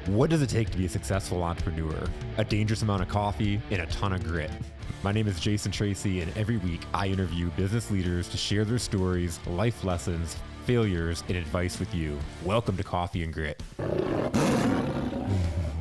What does it take to be a successful entrepreneur? A dangerous amount of coffee and a ton of grit. My name is Jason Tracy, and every week I interview business leaders to share their stories, life lessons, failures, and advice with you. Welcome to Coffee and Grit.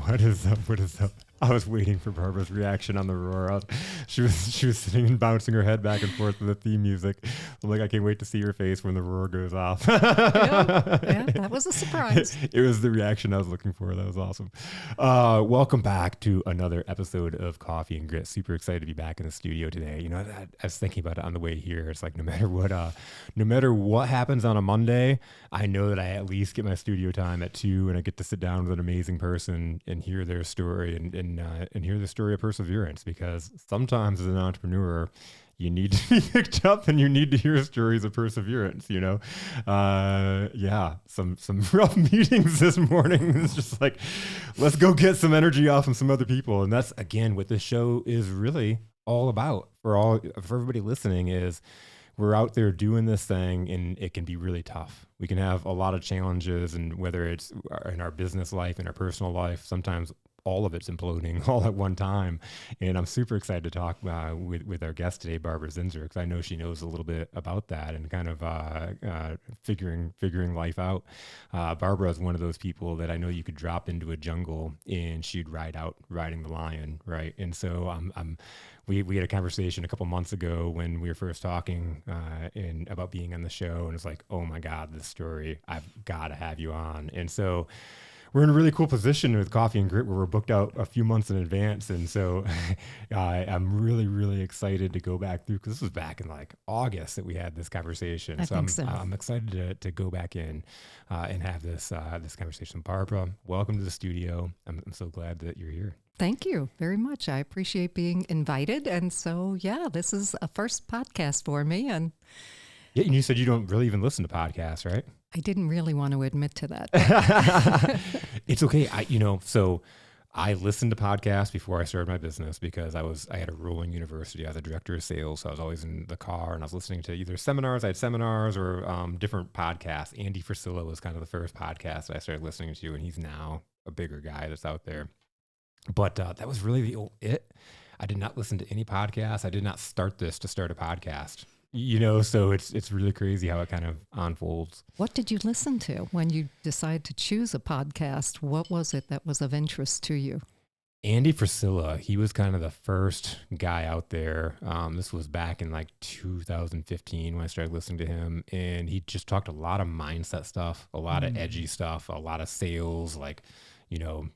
What is up? What is up? I was waiting for Barbara's reaction on the roar. She was sitting and bouncing her head back and forth with the theme music. I'm like, I can't wait to see her face when the roar goes off. Yeah, that was a surprise. It was the reaction I was looking for. That was awesome. Welcome back to another episode of Coffee and Grit. Super excited to be back in the studio today. You know, I was thinking about it on the way here. It's like no matter what happens on a Monday, I know that I at least get my studio time at 2, and I get to sit down with an amazing person and hear their story and hear the story of perseverance. Because sometimes as an entrepreneur, you need to be picked up and you need to hear stories of perseverance, you know? Some rough meetings this morning. It's just like, let's go get some energy off of some other people. And that's, again, what this show is really all about for everybody listening is we're out there doing this thing and it can be really tough. We can have a lot of challenges, and whether it's in our business life, in our personal life, sometimes all of it's imploding all at one time. And I'm super excited to talk with our guest today, Barbara Zinser, because I know she knows a little bit about that and kind of figuring life out. Barbara is one of those people that I know you could drop into a jungle and she'd riding the lion, right? And so we had a conversation a couple months ago when we were first talking about being on the show, and it's like, oh my God, this story, I've got to have you on. And so we're in a really cool position with Coffee and Grit where we're booked out a few months in advance. And so I'm really, really excited to go back through, because this was back in like August that we had this conversation. I'm excited to go back in and have this conversation. Barbara, welcome to the studio. I'm so glad that you're here. Thank you very much. I appreciate being invited. And so, this is a first podcast for me. And yeah, and you said you don't really even listen to podcasts, right? I didn't really want to admit to that. It's okay. I listened to podcasts before I started my business because I had a rolling university. I was a director of sales, so I was always in the car and I was listening to either seminars. I had seminars or different podcasts. Andy Frisilla was kind of the first podcast that I started listening to, and he's now a bigger guy that's out there. But that was really it. I did not listen to any podcasts. I did not start this to start a podcast. You know, so it's really crazy how it kind of unfolds. What did you listen to when you decided to choose a podcast? What was it that was of interest to you? Andy Frisilla, he was kind of the first guy out there. This was back in like 2015 when I started listening to him, and he just talked a lot of mindset stuff, a lot of edgy stuff, a lot of sales, like, you know,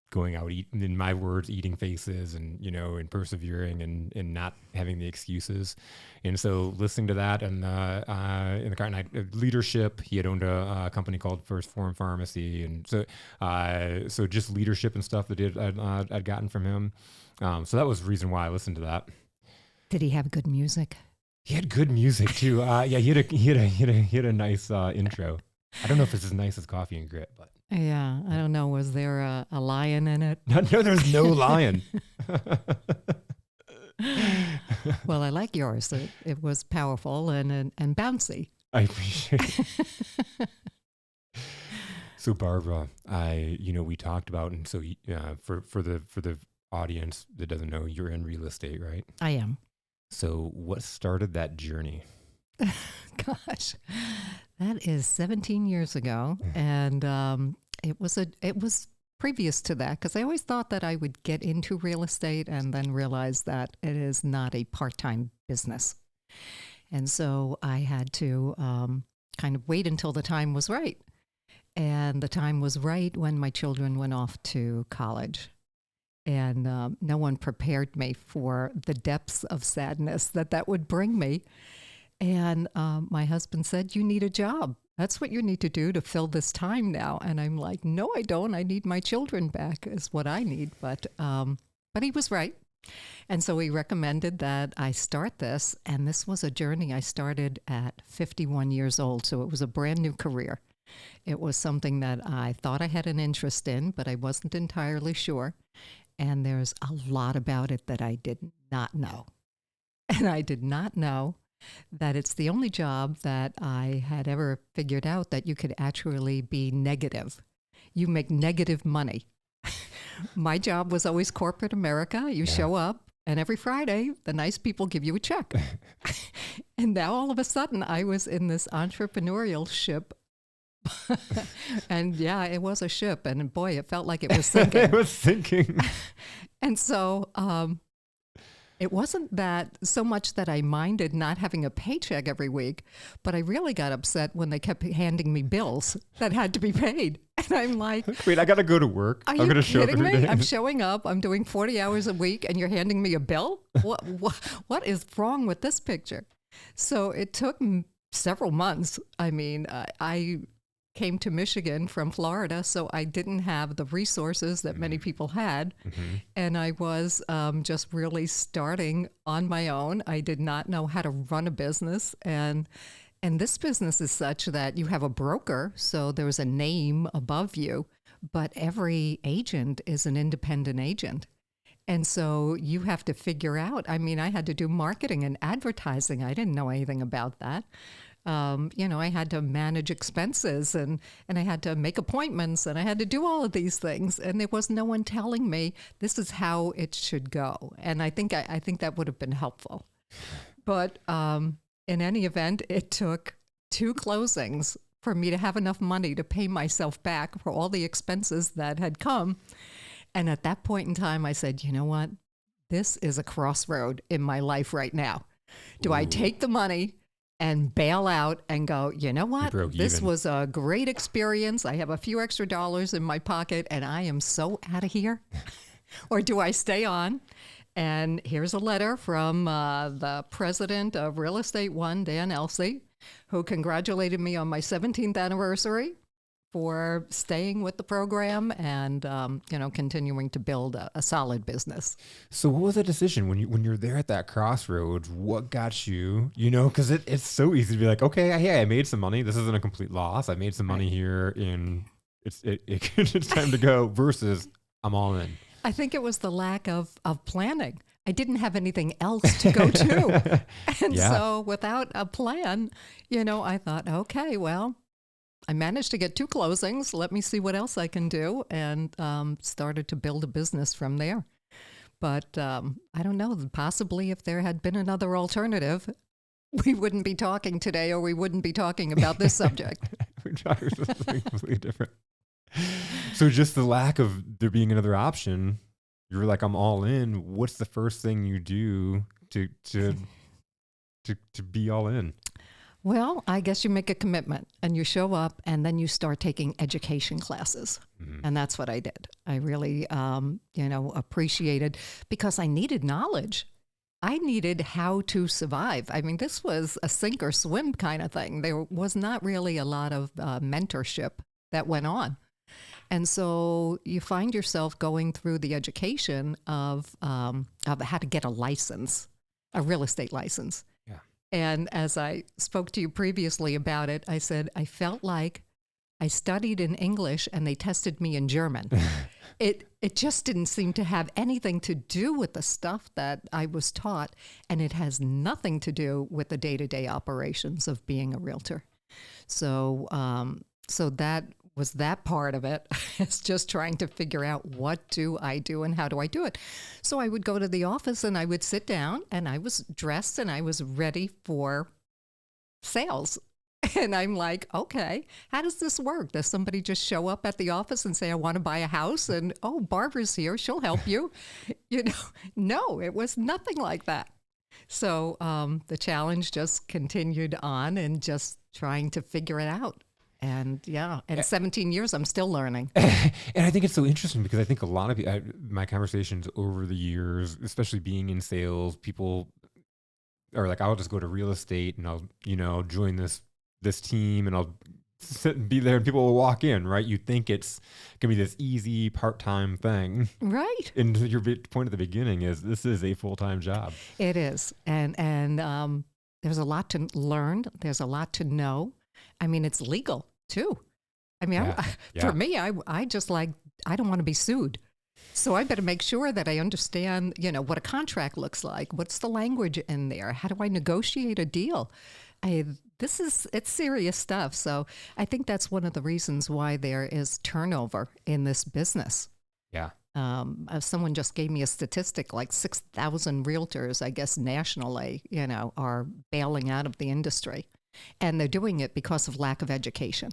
going out, in my words, eating faces and, you know, and persevering and not having the excuses. And so listening to that and in the car, and leadership, he had owned a company called First Forum Pharmacy. And so just leadership and stuff that I'd gotten from him. So that was the reason why I listened to that. Did he have good music? He had good music too. He had a nice intro. I don't know if it's as nice as Coffee and Grit, but. Yeah, I don't know. Was there a lion in it? No, there's no lion. Well, I like yours. It was powerful and bouncy. I appreciate it. So Barbara, we talked about, and so for the audience that doesn't know, you're in real estate, right? I am. So what started that journey? Gosh, that is 17 years ago. And it was previous to that, because I always thought that I would get into real estate and then realize that it is not a part-time business. And so I had to kind of wait until the time was right. And the time was right when my children went off to college. And no one prepared me for the depths of sadness that would bring me. And my husband said, "You need a job. That's what you need to do to fill this time now." And I'm like, "No, I don't. I need my children back is what I need." But he was right. And so he recommended that I start this. And this was a journey I started at 51 years old. So it was a brand new career. It was something that I thought I had an interest in, but I wasn't entirely sure. And there's a lot about it that I did not know. And I did not know that it's the only job that I had ever figured out that you could actually be negative. you make negative money. My job was always corporate America. You show up, and every Friday, the nice people give you a check. And now all of a sudden, I was in this entrepreneurial ship. And yeah, it was a ship. And boy, it felt like it was sinking. It was sinking. And so it wasn't that so much that I minded not having a paycheck every week, but I really got upset when they kept handing me bills that had to be paid. And I'm like, wait, I got to go to work. I'm going to show up every day. I'm showing up. I'm doing 40 hours a week and you're handing me a bill? What is wrong with this picture? So it took several months. I mean, I came to Michigan from Florida, so I didn't have the resources that many people had. And I was just really starting on my own. I did not know how to run a business. And this business is such that you have a broker, so there's a name above you, but every agent is an independent agent. And so you have to figure out, I mean, I had to do marketing and advertising. I didn't know anything about that. I had to manage expenses and I had to make appointments and I had to do all of these things. And there was no one telling me this is how it should go. And I think that would have been helpful. But in any event, it took 2 closings for me to have enough money to pay myself back for all the expenses that had come. And at that point in time, I said, you know what? This is a crossroad in my life right now. Do I take the money and bail out and go, you know what? This was a great experience. I have a few extra dollars in my pocket and I am so out of here. Or do I stay on? And here's a letter from the president of Real Estate One, Dan Elsey, who congratulated me on my 17th anniversary for staying with the program and continuing to build a solid business. So what was the decision when you're there at that crossroads? What got you? Because it's so easy to be like, okay, hey, I made some money. This isn't a complete loss. I made some money here, and it's time to go. Versus I'm all in. I think it was the lack of planning. I didn't have anything else to go to, and so without a plan, I thought, okay, well, I managed to get 2 closings. Let me see what else I can do, and started to build a business from there. But I don't know, possibly if there had been another alternative, we wouldn't be talking today, or we wouldn't be talking about this subject. We're talking about something completely different. So just the lack of there being another option, you were like, I'm all in. What's the first thing you do to be all in? Well, I guess you make a commitment and you show up and then you start taking education classes. And that's what I did. I really, appreciated, because I needed knowledge. I needed how to survive. I mean, this was a sink or swim kind of thing. There was not really a lot of mentorship that went on. And so you find yourself going through the education of how to get a license, a real estate license. And as I spoke to you previously about it, I said, I felt like I studied in English and they tested me in German. It just didn't seem to have anything to do with the stuff that I was taught. And it has nothing to do with the day-to-day operations of being a realtor. So that was that part of it. It's just trying to figure out what do I do and how do I do it. So I would go to the office and I would sit down and I was dressed and I was ready for sales. And I'm like, okay, how does this work? Does somebody just show up at the office and say, I want to buy a house? And, oh, Barbara's here. She'll help you. No, it was nothing like that. So the challenge just continued on and just trying to figure it out. And 17 years, I'm still learning. And I think it's so interesting because I think a lot of my conversations over the years, especially being in sales, people are like, I'll just go to real estate and I'll, join this team and I'll sit and be there and people will walk in, right? You think it's going to be this easy part-time thing. Right. And your point at the beginning is this is a full-time job. It is. And there's a lot to learn. There's a lot to know. I mean, it's legal too. I mean, for me, I just like, I don't want to be sued. So I better make sure that I understand, what a contract looks like. What's the language in there? How do I negotiate a deal? it's serious stuff. So I think that's one of the reasons why there is turnover in this business. Yeah. Someone just gave me a statistic like 6,000 realtors, I guess nationally, are bailing out of the industry. And they're doing it because of lack of education.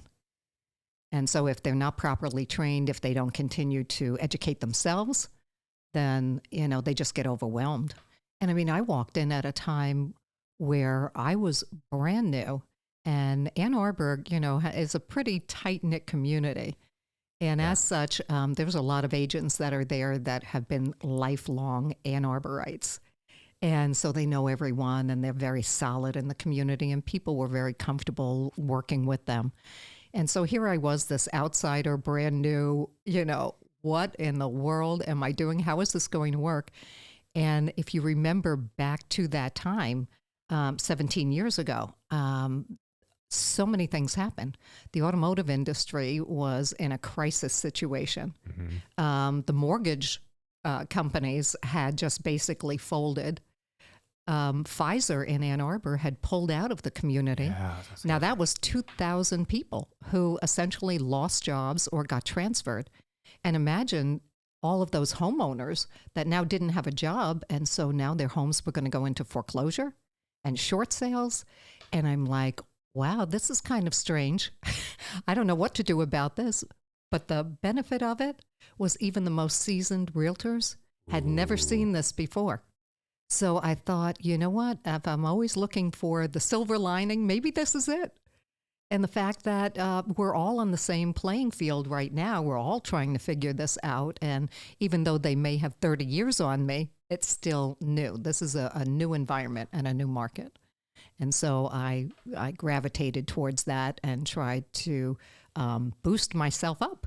And so if they're not properly trained, if they don't continue to educate themselves, then, they just get overwhelmed. And I mean, I walked in at a time where I was brand new, and Ann Arbor, is a pretty tight knit community. And Yeah. as such, there's a lot of agents that are there that have been lifelong Ann Arborites. And so they know everyone and they're very solid in the community, and people were very comfortable working with them. And so here I was, this outsider, brand new, what in the world am I doing? How is this going to work? And if you remember back to that time, 17 years ago, so many things happened. The automotive industry was in a crisis situation. The mortgage companies had just basically folded. Pfizer in Ann Arbor had pulled out of the community. Yeah, now, that was 2,000 people who essentially lost jobs or got transferred. And imagine all of those homeowners that now didn't have a job. And so now their homes were going to go into foreclosure and short sales. And I'm like, wow, this is kind of strange. I don't know what to do about this. But the benefit of it was even the most seasoned realtors had never seen this before. So I thought, you know what? If I'm always looking for the silver lining, maybe this is it. And the fact that we're all on the same playing field right now, we're all trying to figure this out. And even though they may have 30 years on me, it's still new. This is a new environment and a new market. And so I gravitated towards that and tried to boost myself up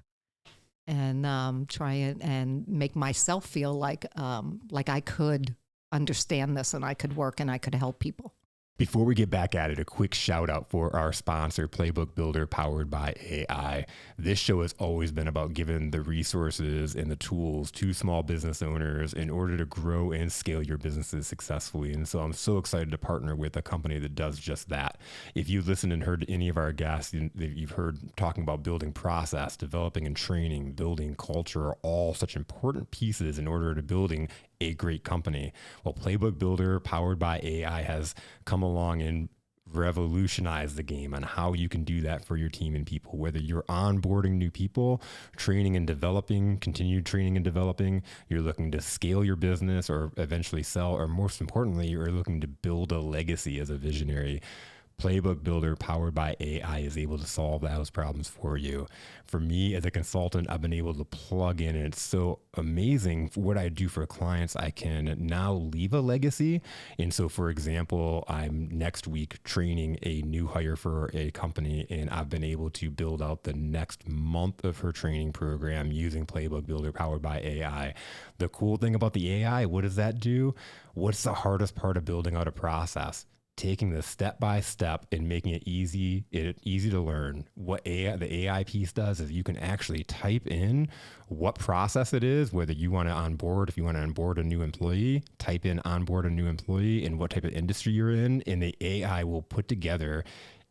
and try and make myself feel like I could understand this and I could work and I could help people. Before we get back at it, a quick shout out for our sponsor, Playbook Builder, powered by AI. This show has always been about giving the resources and the tools to small business owners in order to grow and scale your businesses successfully. And so I'm so excited to partner with a company that does just that. If you've listened and heard any of our guests, you've heard talking about building process, developing and training, building culture are all such important pieces in order to building a great company. Well, Playbook Builder, powered by AI, has come along and revolutionized the game on how you can do that for your team and people. Whether you're onboarding new people, training and developing, continued training and developing, you're looking to scale your business or eventually sell, or most importantly, you're looking to build a legacy as a visionary. Playbook Builder, powered by AI, is able to solve those problems for you. For me as a consultant, I've been able to plug in, and it's so amazing for what I do for clients. I can now leave a legacy. And so, for example, I'm next week training a new hire for a company, and I've been able to build out the next month of her training program using Playbook Builder, powered by AI. The cool thing about the AI, what does that do? What's the hardest part of building out a process? Taking the step by step and making it easy to learn. What the AI piece does is you can actually type in what process it is, whether you want to onboard, if you want to onboard a new employee, type in onboard a new employee and what type of industry you're in, and the AI will put together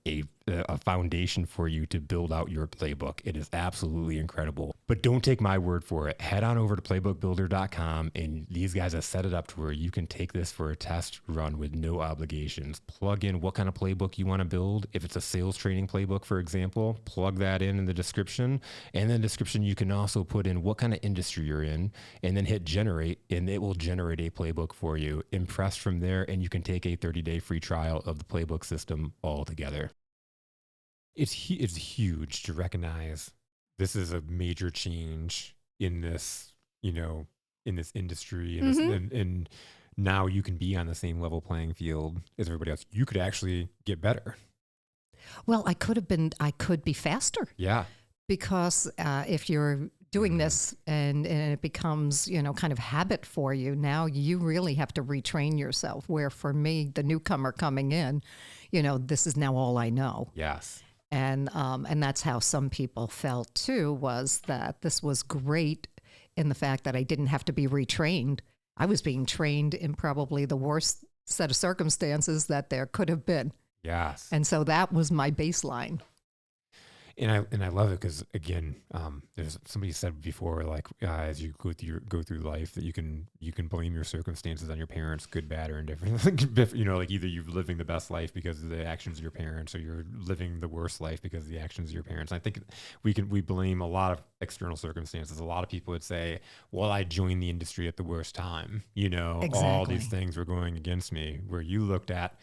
a foundation for you to build out your playbook. It is absolutely incredible. But don't take my word for it. Head on over to playbookbuilder.com, and these guys have set it up to where you can take this for a test run with no obligations. Plug in what kind of playbook you want to build. If it's a sales training playbook, for example, plug that in the description. And in the description, you can also put in what kind of industry you're in, and then hit generate, and it will generate a playbook for you. Impressed from there, and you can take a 30-day free trial of the playbook system altogether. It's huge to recognize this is a major change in this, in this industry, and now you can be on the same level playing field as everybody else. You could actually get better. Well, I could be faster. Yeah. Because if you're doing this and it becomes, kind of habit for you, now you really have to retrain yourself. Where for me, the newcomer coming in, this is now all I know. Yes. And that's how some people felt too, was that this was great in the fact that I didn't have to be retrained. I was being trained in probably the worst set of circumstances that there could have been. Yes. And so that was my baseline. And I love it because again, there's somebody said before, like as you go through life, that you can blame your circumstances on your parents, good, bad, or indifferent. Like either you're living the best life because of the actions of your parents, or you're living the worst life because of the actions of your parents. I think we blame a lot of external circumstances. A lot of people would say, "Well, I joined the industry at the worst time." All these Exactly. things were going against me. Where you looked at,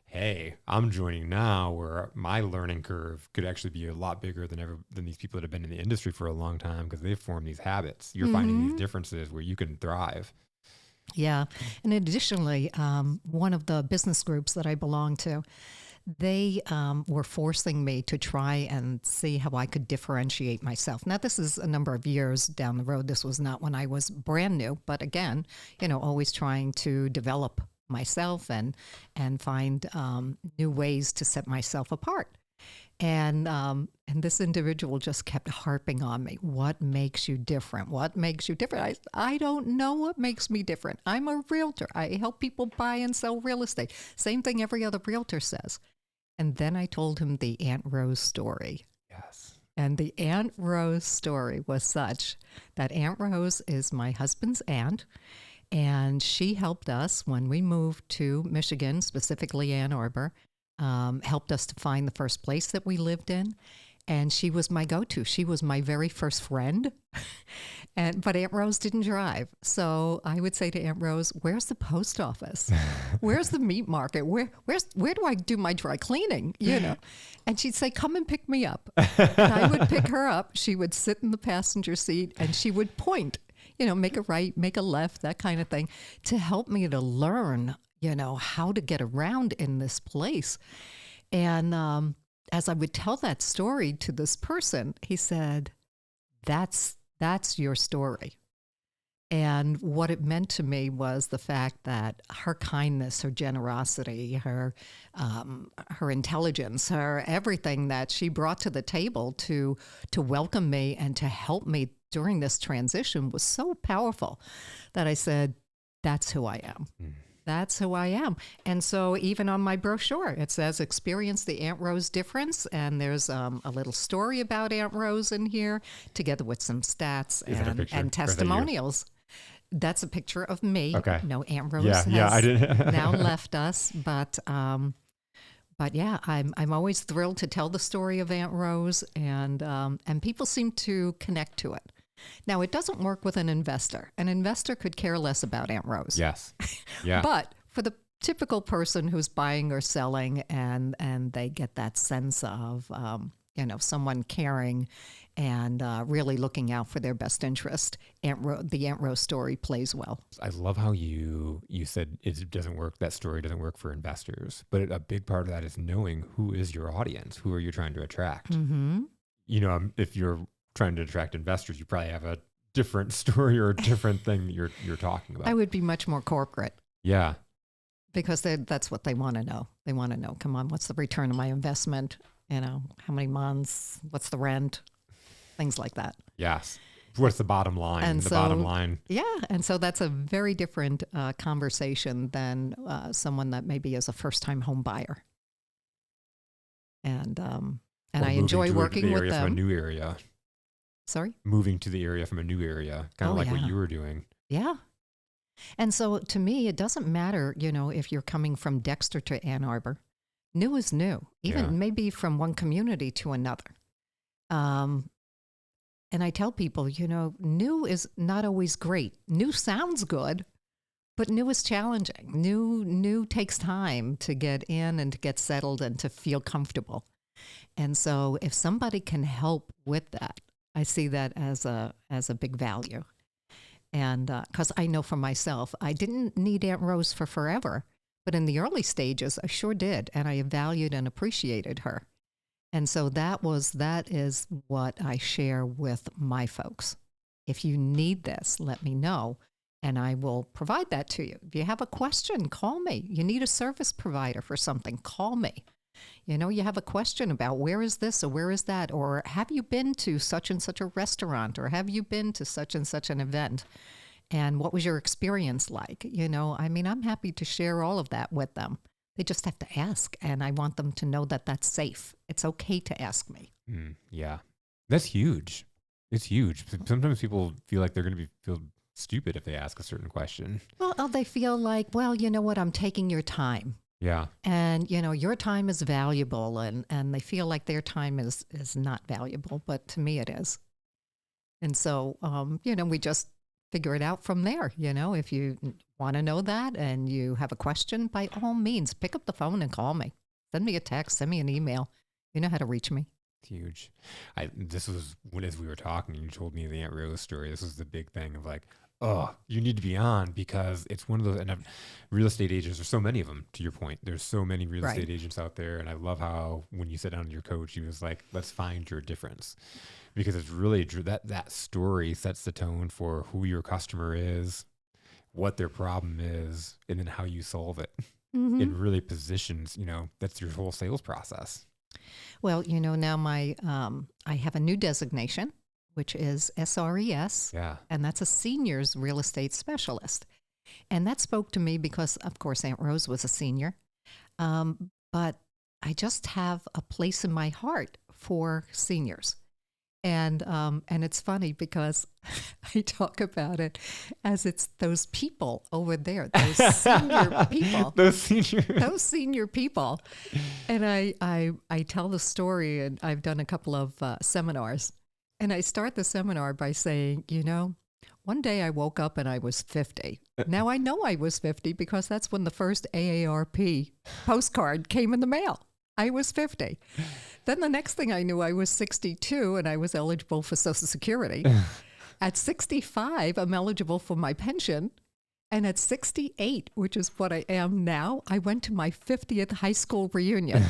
hey, I'm joining now where my learning curve could actually be a lot bigger than these people that have been in the industry for a long time because they've formed these habits. You're finding these differences where you can thrive. Yeah. And additionally, one of the business groups that I belong to, they were forcing me to try and see how I could differentiate myself. Now, this is a number of years down the road. This was not when I was brand new, but again, always trying to develop myself and find new ways to set myself apart. And this individual just kept harping on me. What makes you different? What makes you different? I don't know what makes me different. I'm a realtor. I help people buy and sell real estate. Same thing every other realtor says. And then I told him the Aunt Rose story. Yes. And the Aunt Rose story was such that Aunt Rose is my husband's aunt. And she helped us when we moved to Michigan, specifically Ann Arbor, helped us to find the first place that we lived in. And she was my go-to. She was my very first friend. But Aunt Rose didn't drive. So I would say to Aunt Rose, where's the post office? Where's the meat market? Where do I do my dry cleaning? And she'd say, come and pick me up. And I would pick her up. She would sit in the passenger seat and she would point, make a right, make a left, that kind of thing, to help me to learn, how to get around in this place. And as I would tell that story to this person, he said, that's your story. And what it meant to me was the fact that her kindness, her generosity, her intelligence, her everything that she brought to the table to welcome me and to help me during this transition was so powerful that I said, that's who I am. That's who I am. And so even on my brochure, it says experience the Aunt Rose difference. And there's a little story about Aunt Rose in here, together with some stats and testimonials. That's a picture of me. Okay. No, Aunt Rose I has didn't. now left us. But yeah, I'm always thrilled to tell the story of Aunt Rose, and people seem to connect to it. Now, it doesn't work with an investor. An investor could care less about Aunt Rose. Yes. Yeah. But for the typical person who's buying or selling and they get that sense of, someone caring and really looking out for their best interest, the Aunt Rose story plays well. I love how you said it doesn't work. That story doesn't work for investors, but a big part of that is knowing who is your audience. Who are you trying to attract? Mm-hmm. If you're trying to attract investors, you probably have a different story or a different thing that you're talking about. I would be much more corporate. Yeah. Because that's what they want to know. They want to know, come on, what's the return of my investment? How many months? What's the rent? Things like that. Yes. What's the bottom line? And bottom line. Yeah. And so that's a very different conversation than someone that maybe is a first-time home buyer. And I enjoy working with them. From a new area. Sorry? Moving to the area from a new area, kind of what you were doing. Yeah. And so to me, it doesn't matter, if you're coming from Dexter to Ann Arbor. New is new, even maybe from one community to another. And I tell people, new is not always great. New sounds good, but new is challenging. New takes time to get in and to get settled and to feel comfortable. And so if somebody can help with that, I see that as a big value. And because I know for myself, I didn't need Aunt Rose for forever, but in the early stages, I sure did. And I valued and appreciated her. And so that is what I share with my folks. If you need this, let me know, and I will provide that to you. If you have a question, call me. You need a service provider for something, call me. You have a question about where is this or where is that, or have you been to such and such a restaurant, or have you been to such and such an event, and what was your experience like? I'm happy to share all of that with them. They just have to ask, and I want them to know that that's safe. It's okay to ask me. Yeah, that's huge. It's huge. Sometimes people feel like they're going to feel stupid if they ask a certain question. Well, they feel like, well, you know what? I'm taking your time. Yeah. And, you know, your time is valuable, and they feel like their time is not valuable, but to me it is. And so, you know, we just figure it out from there. You know, if you want to know that and you have a question, by all means, pick up the phone and call me. Send me a text, send me an email. You know how to reach me. It's huge. This was as we were talking, you told me the Aunt Rose story. This was the big thing of like, oh, you need to be on because it's one of those, and real estate agents, there's so many of them, to your point. There's so many real estate agents out there. And I love how when you sat down with your coach, he was like, let's find your difference. Because it's really that story sets the tone for who your customer is, what their problem is, and then how you solve it. Mm-hmm. It really positions, you know, that's your whole sales process. Well, you know, now I have a new designation, which is SRES. Yeah. And that's a seniors real estate specialist. And that spoke to me because, of course, Aunt Rose was a senior. But I just have a place in my heart for seniors. And it's funny because I talk about it as it's those people over there, those senior people, those senior people. And I tell the story, and I've done a couple of seminars, and I start the seminar by saying, you know, one day I woke up and I was 50. Now I know I was 50 because that's when the first AARP postcard came in the mail. I was 50. Then the next thing I knew, I was 62 and I was eligible for Social Security. At 65, I'm eligible for my pension. And at 68, which is what I am now, I went to my 50th high school reunion.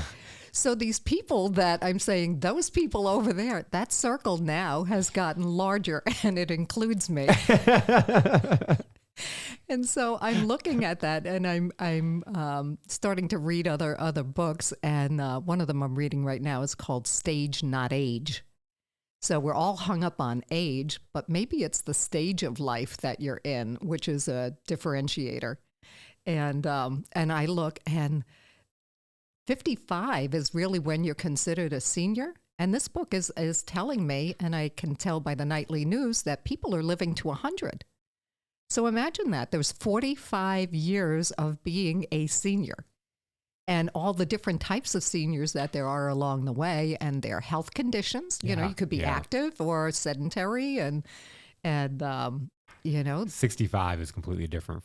So these people that I'm saying, those people over there, that circle now has gotten larger and it includes me. And so I'm looking at that, and I'm starting to read other books, and one of them I'm reading right now is called Stage Not Age. So we're all hung up on age, but maybe it's the stage of life that you're in, which is a differentiator. And I look, and 55 is really when you're considered a senior. And this book is telling me, and I can tell by the nightly news, that people are living to 100. So imagine that. There's 45 years of being a senior and all the different types of seniors that there are along the way and their health conditions. You know, you could be active or sedentary and you know. 65 is completely different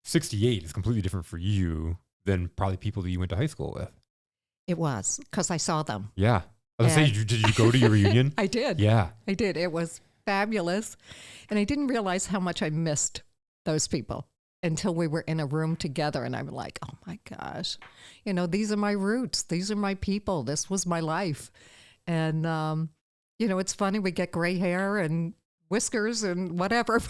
68 is completely different for you than probably people that you went to high school with. It was, because I saw them. Yeah. I was going to say, did you go to your reunion? I did. Yeah. I did. It was fabulous. And I didn't realize how much I missed those people until we were in a room together. And I'm like, oh my gosh, you know, these are my roots. These are my people. This was my life. And, you know, it's funny. We get gray hair and whiskers and whatever,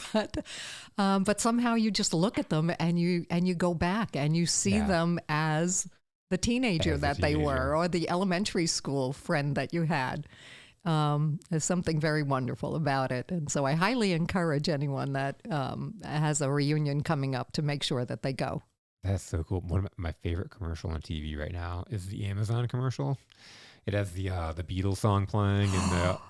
but somehow you just look at them and you go back and you see them as the teenager that they were, or the elementary school friend that you had. There's something very wonderful about it. And so I highly encourage anyone that has a reunion coming up to make sure that they go. That's so cool. One of my favorite commercial on TV right now is the Amazon commercial. It has the Beatles song playing,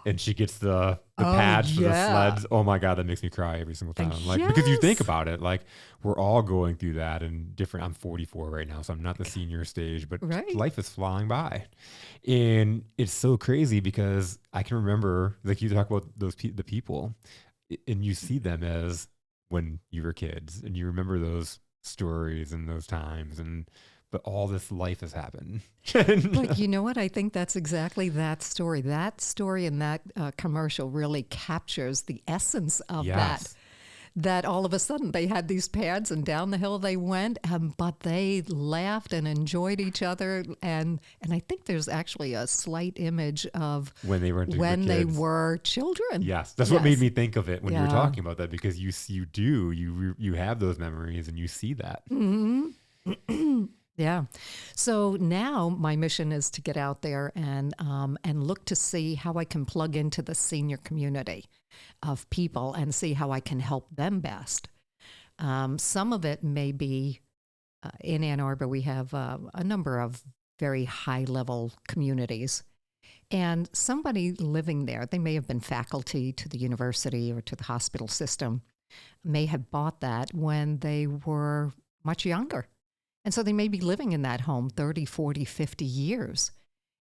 and she gets the pads for the sleds. Oh my God, that makes me cry every single time. Like, because you think about it, like we're all going through that and different. I'm 44 right now, so I'm not the senior stage, but life is flying by, and it's so crazy because I can remember, like you talk about the people, and you see them as when you were kids, and you remember those stories and those times but all this life has happened. But you know what? I think that's exactly that story. That story and that commercial really captures the essence of that. That all of a sudden they had these pads and down the hill they went, but they laughed and enjoyed each other. And I think there's actually a slight image of when they were children. Yes, that's what made me think of it when you were talking about that, because you have those memories and you see that. Mm-hmm. Yeah. So now my mission is to get out there and look to see how I can plug into the senior community of people and see how I can help them best. Some of it may be in Ann Arbor, we have a number of very high level communities. And somebody living there, they may have been faculty to the university or to the hospital system, may have bought that when they were much younger. And so they may be living in that home 30, 40, 50 years.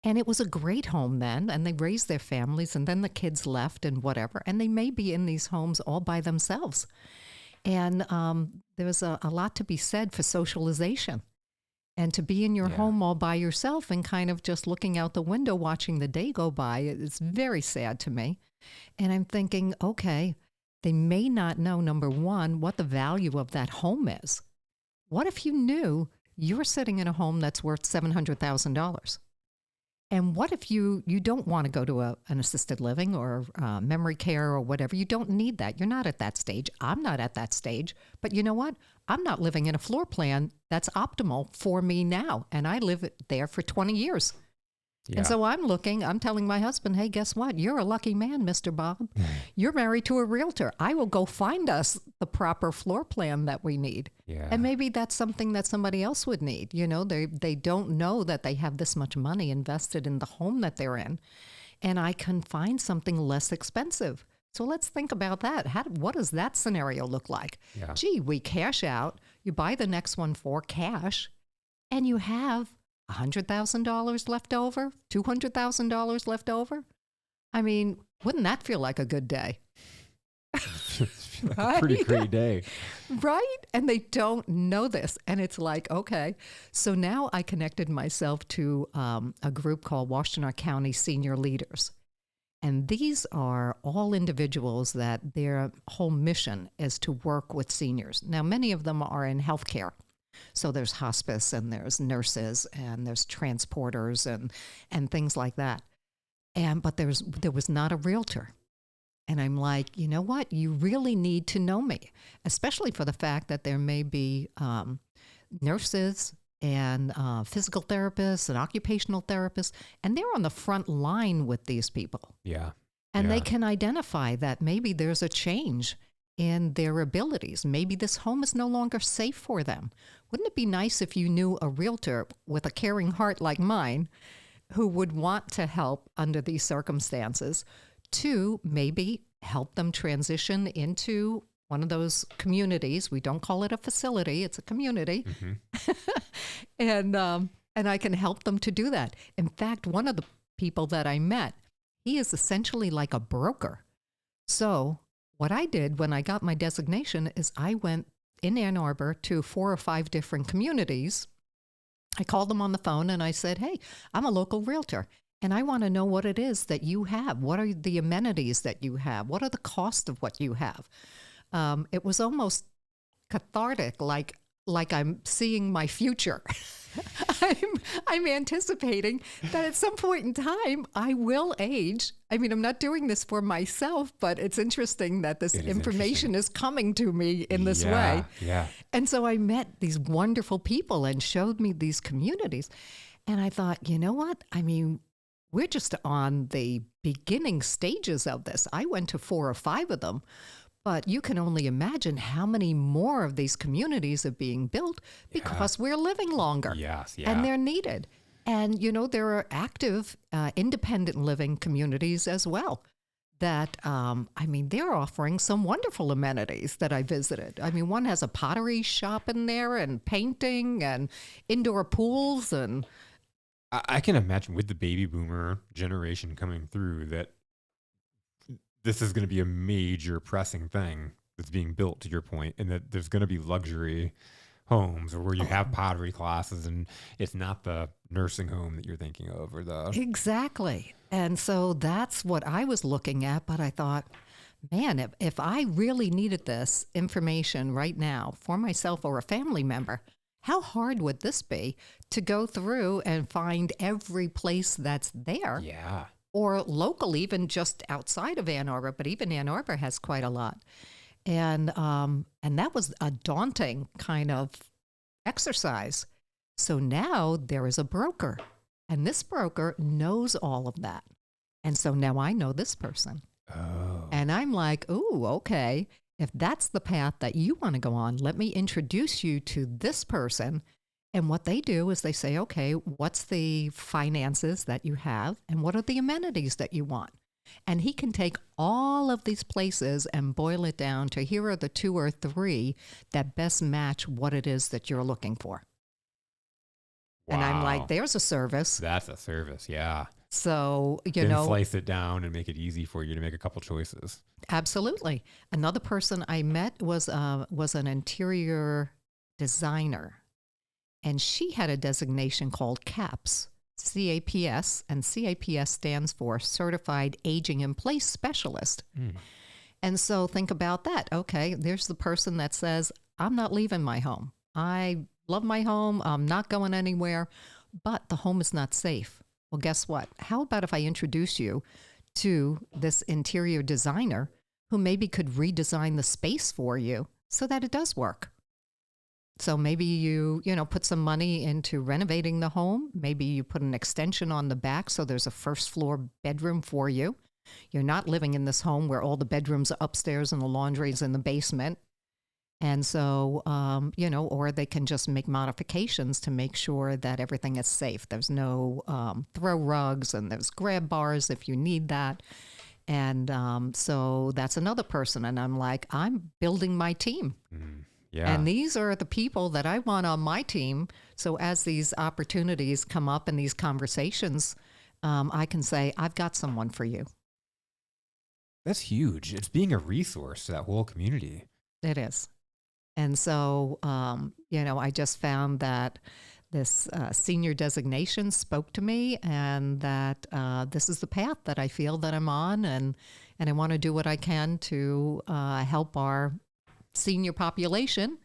And it was a great home then, and they raised their families, and then the kids left and whatever. And they may be in these homes all by themselves. And there's a lot to be said for socialization. And to be in your home all by yourself and kind of just looking out the window, watching the day go by, it's very sad to me. And I'm thinking, okay, they may not know, number one, what the value of that home is. What if you knew you're sitting in a home that's worth $700,000? And what if you don't want to go to an assisted living or memory care or whatever? You don't need that. You're not at that stage. I'm not at that stage. But you know what? I'm not living in a floor plan that's optimal for me now. And I live there for 20 years. Yeah. And so I'm telling my husband, hey, guess what? You're a lucky man, Mr. Bob. You're married to a realtor. I will go find us the proper floor plan that we need. Yeah. And maybe that's something that somebody else would need. You know, they don't know that they have this much money invested in the home that they're in. And I can find something less expensive. So let's think about that. What does that scenario look like? Yeah. Gee, we cash out, you buy the next one for cash, and you have $100,000 left over, $200,000 left over. I mean, wouldn't that feel like a good day? Like a pretty great day. Right? And they don't know this. And it's like, okay. So now I connected myself to a group called Washtenaw County Senior Leaders. And these are all individuals that their whole mission is to work with seniors. Now, many of them are in healthcare. So there's hospice and there's nurses and there's transporters and things like that. But there was not a realtor. And I'm like, you know what? You really need to know me, especially for the fact that there may be nurses and physical therapists and occupational therapists, and they're on the front line with these people. Yeah. And they can identify that maybe there's a change in their abilities. Maybe this home is no longer safe for them. Wouldn't it be nice if you knew a realtor with a caring heart like mine who would want to help under these circumstances to maybe help them transition into one of those communities? We don't call it a facility, it's a community. Mm-hmm. And I can help them to do that. In fact, one of the people that I met, he is essentially like a broker. So what I did when I got my designation is I went in Ann Arbor to 4 or 5 different communities. I called them on the phone and I said, hey, I'm a local realtor and I want to know what it is that you have. What are the amenities that you have? What are the costs of what you have? It was almost cathartic, like I'm seeing my future. I'm anticipating that at some point in time I will age. I mean, I'm not doing this for myself, but it's interesting that this information is coming to me in this way. Yeah. And so I met these wonderful people and showed me these communities. And I thought, you know what? I mean, we're just on the beginning stages of this. I went to 4 or 5 of them. But you can only imagine how many more of these communities are being built because we're living longer. Yes, and they're needed. And, you know, there are active independent living communities as well that, I mean, they're offering some wonderful amenities that I visited. I mean, one has a pottery shop in there and painting and indoor pools. And I can imagine with the baby boomer generation coming through that this is going to be a major pressing thing that's being built, to your point, and that there's going to be luxury homes or where you have pottery classes and it's not the nursing home that you're thinking of or the... Exactly. And so that's what I was looking at, but I thought, man, if I really needed this information right now for myself or a family member, how hard would this be to go through and find every place that's there? Yeah. Or local, even just outside of Ann Arbor, but even Ann Arbor has quite a lot. And that was a daunting kind of exercise. So now there is a broker, and this broker knows all of that. And so now I know this person. Oh. And I'm like, ooh, okay. If that's the path that you want to go on, let me introduce you to this person. And what they do is they say, okay, what's the finances that you have and what are the amenities that you want? And he can take all of these places and boil it down to here are the 2 or 3 that best match what it is that you're looking for. And I'm like, Wow. there's a service. That's a service. Yeah. So, Then slice it down and make it easy for you to make a couple choices. absolutely. Another person I met was an interior designer, and she had a designation called CAPS, CAPS, and CAPS stands for Certified Aging in Place Specialist. Mm. And so think about that. Okay, there's the person that says, I'm not leaving my home. I love my home. I'm not going anywhere, but the home is not safe. Well, guess what? How about if I introduce you to this interior designer who maybe could redesign the space for you so that it does work? So maybe you put some money into renovating the home. Maybe you put an extension on the back so there's a first floor bedroom for you. You're not living in this home where all the bedrooms are upstairs and the laundry is in the basement. And so, or they can just make modifications to make sure that everything is safe. There's no throw rugs and there's grab bars if you need that. And so that's another person. And I'm like, I'm building my team. Mm. Yeah. And these are the people that I want on my team. So as these opportunities come up in these conversations, I can say, I've got someone for you. That's huge. It's being a resource to that whole community. It is. And so, I just found that this senior designation spoke to me and that this is the path that I feel that I'm on. And I want to do what I can to help our senior population,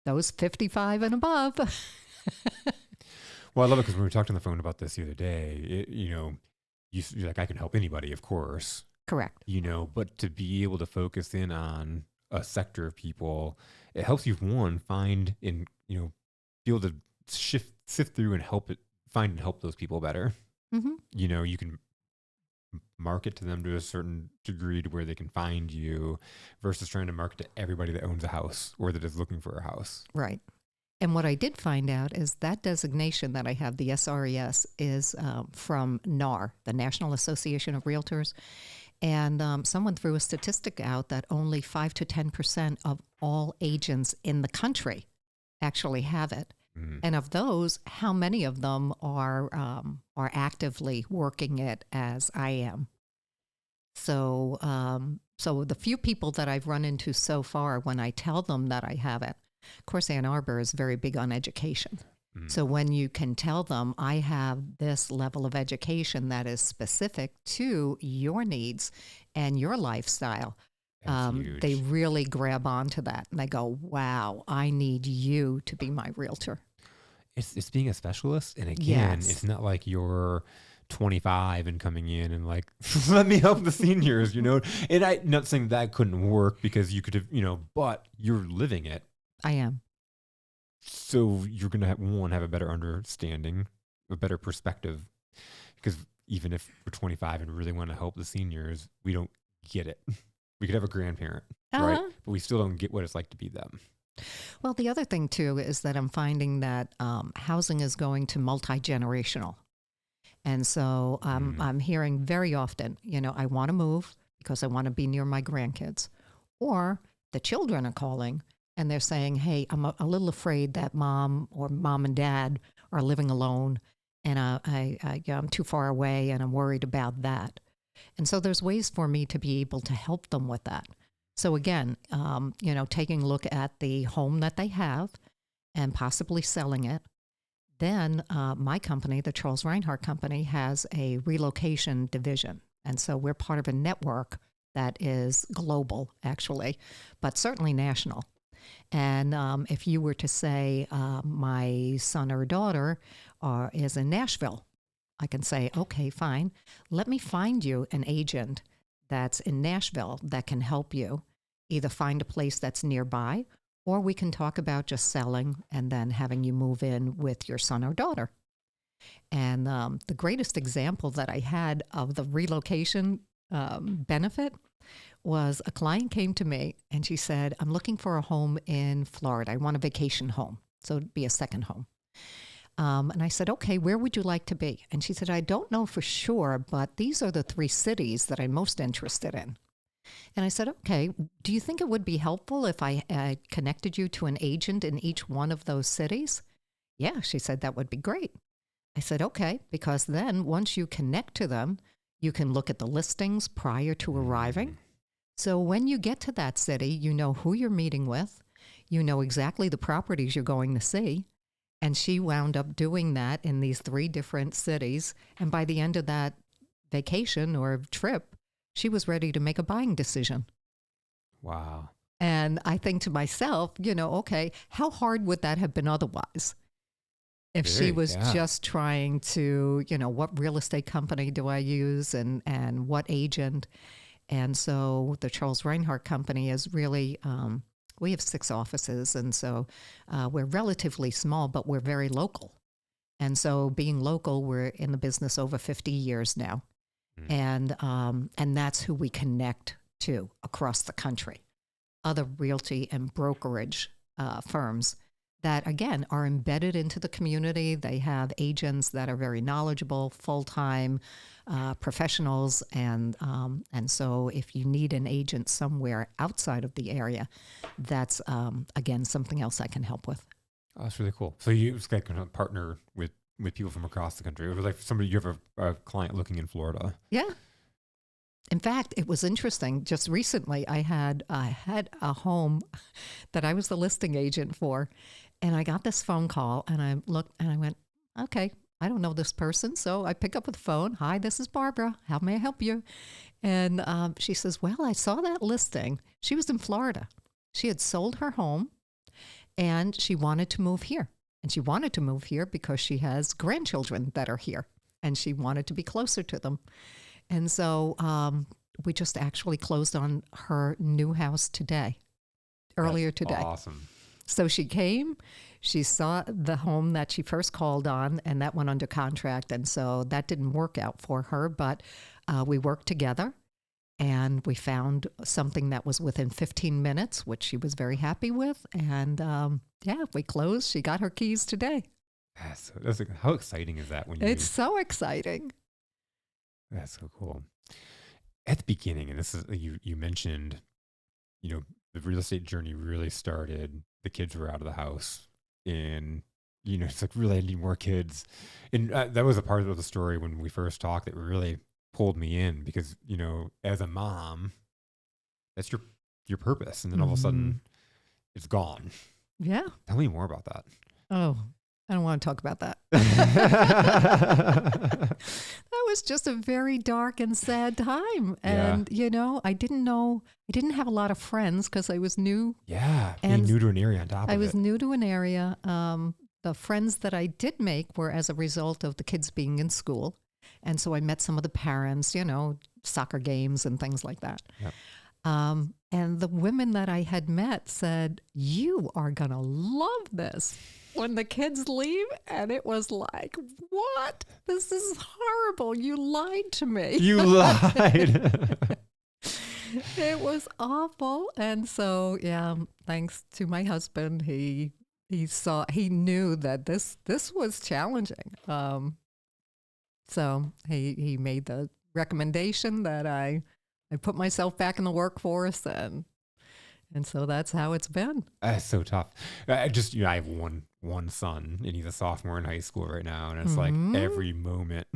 those 55 and above. Well, I love it because when we talked on the phone about this the other day, you're like, I can help anybody, of course. Correct. But to be able to focus in on a sector of people, it helps you, one, find and, be able to sift through and find and help those people better. Mm-hmm. You can market to them to a certain degree to where they can find you versus trying to market to everybody that owns a house or that is looking for a house. Right. And what I did find out is that designation that I have, the SRES, is from NAR, the National Association of Realtors. And someone threw a statistic out that only 5 to 10% of all agents in the country actually have it. Mm. And of those, how many of them are actively working it as I am? So, so the few people that I've run into so far, when I tell them that I have it, of course, Ann Arbor is very big on education. Mm. So when you can tell them I have this level of education that is specific to your needs and your lifestyle, they really grab onto that and they go, wow, I need you to be my realtor. It's being a specialist. And again, yes. It's not like you're 25 and coming in and like, let me help the seniors, And I'm not saying that couldn't work because you could have, but you're living it. I am. So you're going to have a better understanding, a better perspective. Because even if we're 25 and really want to help the seniors, we don't get it. We could have a grandparent, right? But we still don't get what it's like to be them. Well, the other thing, too, is that I'm finding that housing is going to multi-generational. And so I'm hearing very often, I want to move because I want to be near my grandkids. Or the children are calling and they're saying, hey, I'm a little afraid that mom and dad are living alone and I'm too far away and I'm worried about that. And so there's ways for me to be able to help them with that. So again, taking a look at the home that they have and possibly selling it. Then my company, the Charles Reinhardt Company, has a relocation division. And so we're part of a network that is global, actually, but certainly national. And if you were to say my son or daughter is in Nashville, I can say, okay, fine. Let me find you an agent that's in Nashville that can help you either find a place that's nearby, or we can talk about just selling and then having you move in with your son or daughter. And the greatest example that I had of the relocation benefit was a client came to me and she said, I'm looking for a home in Florida. I want a vacation home. So it'd be a second home. And I said, okay, where would you like to be? And she said, I don't know for sure, but these are the 3 cities that I'm most interested in. And I said, okay, do you think it would be helpful if I connected you to an agent in each one of those cities? Yeah, she said, that would be great. I said, okay, because then once you connect to them, you can look at the listings prior to arriving. So when you get to that city, you know who you're meeting with, you know exactly the properties you're going to see. And she wound up doing that in these 3 different cities. And by the end of that vacation or trip, she was ready to make a buying decision. Wow. And I think to myself, okay, how hard would that have been otherwise? If she was just trying to, what real estate company do I use and what agent? And so the Charles Reinhardt Company is really, we have 6 offices. And so we're relatively small, but we're very local. And so being local, we're in the business over 50 years now. And that's who we connect to across the country. Other realty and brokerage firms that, again, are embedded into the community. They have agents that are very knowledgeable, full-time professionals. And so if you need an agent somewhere outside of the area, that's, again, something else I can help with. Oh, that's really cool. So you kind of partner with people from across the country. It was like you have a client looking in Florida. Yeah. In fact, it was interesting. Just recently, I had a home that I was the listing agent for, and I got this phone call, and I looked, and I went, okay, I don't know this person. So I pick up the phone. Hi, this is Barbara. How may I help you? And she says, well, I saw that listing. She was in Florida. She had sold her home, and she wanted to move here. And she wanted to move here because she has grandchildren that are here, and she wanted to be closer to them. And so we just actually closed on her new house earlier today. Awesome. So she came, she saw the home that she first called on, and that went under contract. And so that didn't work out for her, but we worked together and we found something that was within 15 minutes, which she was very happy with. And we closed. She got her keys today. How exciting is that? It's so exciting. That's so cool. At the beginning, and this is, you mentioned, the real estate journey really started. The kids were out of the house, and it's like really I need more kids, and that was a part of the story when we first talked that really pulled me in because as a mom, that's your purpose, and then all of a sudden it's gone. Yeah. Tell me more about that. Oh, I don't want to talk about that. That was just a very dark and sad time. And, I didn't have a lot of friends because I was new. Yeah, being new to an area on top of it. I was new to an area. The friends that I did make were as a result of the kids being in school. And so I met some of the parents, soccer games and things like that. Yep. And the women that I had met said, you are going to love this when the kids leave. And it was like, what? This is horrible. You lied to me. You lied. It was awful. And so, thanks to my husband, he knew that this was challenging. So he made the recommendation that I put myself back in the workforce, and so that's how it's been. It's so tough. I have one son, and he's a sophomore in high school right now, and it's like every moment,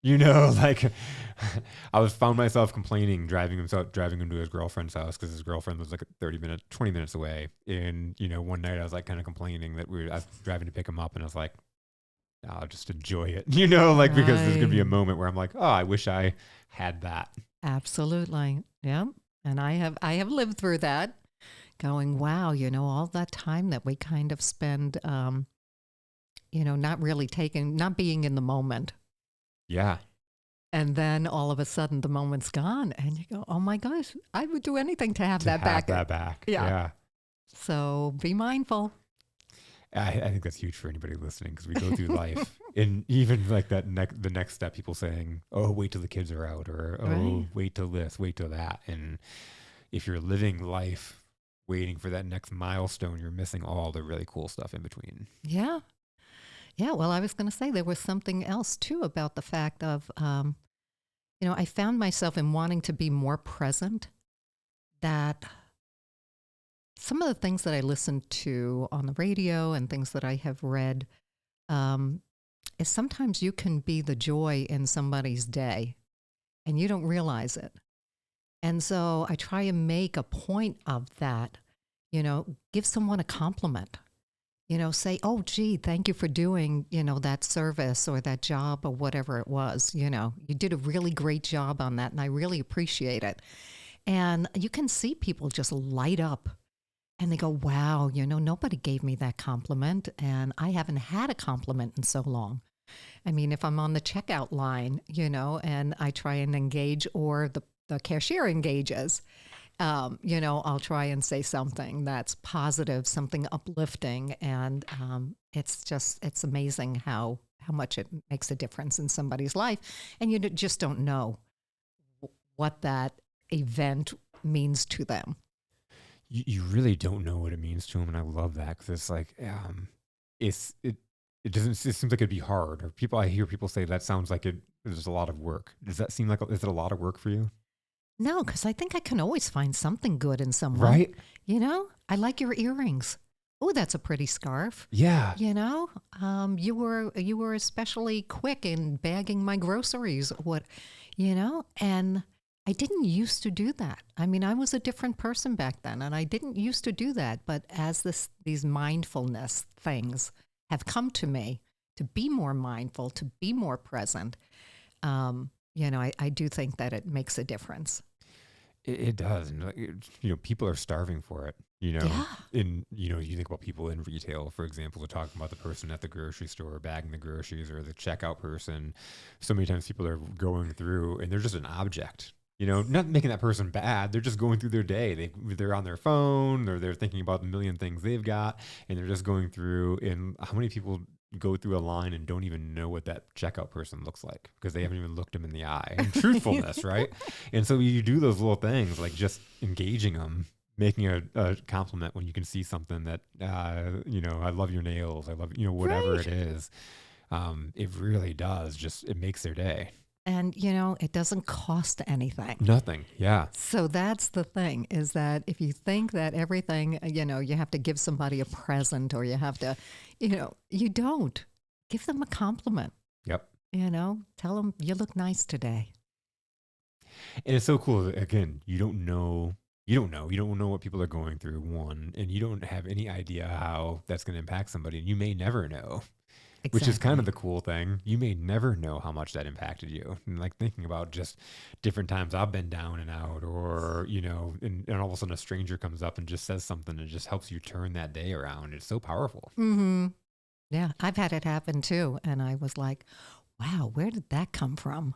like I found myself complaining, driving him to his girlfriend's house because his girlfriend was like 20 minutes away, and one night I was like kind of complaining that I was driving to pick him up, and I was like, I'll just enjoy it, because there's gonna be a moment where I'm like, oh, I wish I had that. Absolutely. Yeah. And I have lived through that, going, wow, all that time that we kind of spend, not being in the moment. Yeah. And then all of a sudden the moment's gone and you go, oh my gosh, I would do anything to have that back. Yeah. So be mindful. I think that's huge for anybody listening because we go through life and even like the next step, people saying, oh, wait till the kids are out or, oh, Right. wait till this, wait till that. And if you're living life waiting for that next milestone, you're missing all the really cool stuff in between. Yeah. Yeah. Well, I was going to say there was something else too about the fact of, I found myself in wanting to be more present, that some of the things that I listened to on the radio and things that I have read, um, is sometimes you can be the joy in somebody's day and you don't realize it. And so I try and make a point of that, give someone a compliment, say, oh, gee, thank you for doing, that service or that job or whatever it was. You did a really great job on that and I really appreciate it. And you can see people just light up and they go, wow, nobody gave me that compliment and I haven't had a compliment in so long. I mean, if I'm on the checkout line, and I try and engage or the cashier engages, I'll try and say something that's positive, something uplifting. And it's amazing how much it makes a difference in somebody's life. And you just don't know what that event means to them. You really don't know what it means to them. And I love that because it's like, it doesn't, it seems like it'd be hard. Or I hear people say that sounds like there's a lot of work. Does that seem like, is it a lot of work for you? No, because I think I can always find something good in someone. Right? I like your earrings. Oh, that's a pretty scarf. Yeah. You were especially quick in bagging my groceries. And I didn't used to do that. I mean, I was a different person back then, and I didn't used to do that. But as these mindfulness things have come to me, to be more mindful, to be more present, I do think that it makes a difference. It does. And, people are starving for it, Yeah. you think about people in retail, for example, we're talking about the person at the grocery store bagging the groceries or the checkout person. So many times people are going through and they're just an object. Not making that person bad. They're just going through their day. They're on their phone or they're thinking about the million things they've got and they're just going through. And how many people go through a line and don't even know what that checkout person looks like because they haven't even looked them in the eye? And truthfulness, right? And so you do those little things like just engaging them, making a compliment when you can see something that, I love your nails. I love, whatever Right. it is. It really does. It makes their day. And, it doesn't cost anything. Nothing. Yeah. So that's the thing, is that if you think that everything, you have to give somebody a present or you have to, you don't. Give them a compliment. Yep. Tell them you look nice today. And it's so cool. Again, you don't know what people are going through, one, and you don't have any idea how that's going to impact somebody. And you may never know. Exactly. Which is kind of the cool thing. You may never know how much that impacted you. And like thinking about just different times I've been down and out or, and all of a sudden a stranger comes up and just says something and just helps you turn that day around. It's so powerful. Mm-hmm. Yeah, I've had it happen too. And I was like, wow, where did that come from?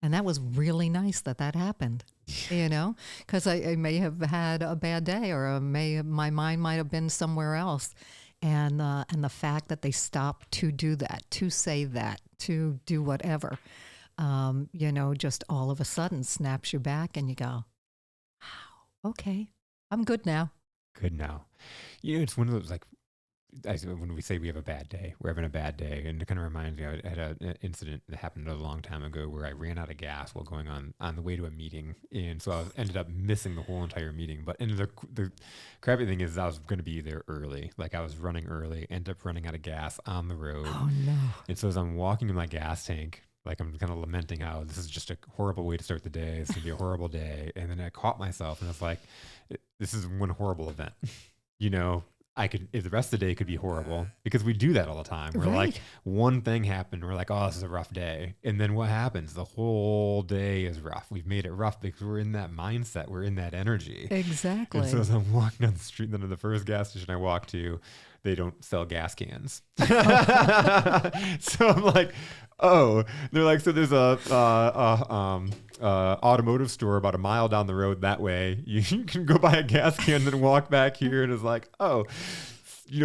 And that was really nice that happened, because I may have had a bad day or my mind might have been somewhere else. And the fact that they stopped to do that, to say that, to do whatever, just all of a sudden snaps you back and you go, wow, okay, I'm good now. Good now. It's one of those like, when we say we have a bad day, we're having a bad day. And it kind of reminds me, I had an incident that happened a long time ago where I ran out of gas while going on the way to a meeting. And so I ended up missing the whole entire meeting. But and the crappy thing is I was going to be there early. Like I was running early, ended up running out of gas on the road. Oh, no. And so as I'm walking in my gas tank, like I'm kind of lamenting how this is just a horrible way to start the day. It's going to be a horrible day. And then I caught myself and I was like, this is one horrible event. The rest of the day could be horrible because we do that all the time. We're Right. like, one thing happened. We're like, oh, this is a rough day. And then what happens? The whole day is rough. We've made it rough because we're in that mindset. We're in that energy. Exactly. And so as I'm walking down the street, then to the first gas station I walk to, they don't sell gas cans. So I'm like, oh, they're like, so there's a automotive store about a mile down the road that way. You can go buy a gas can and then walk back here. And it's like, oh,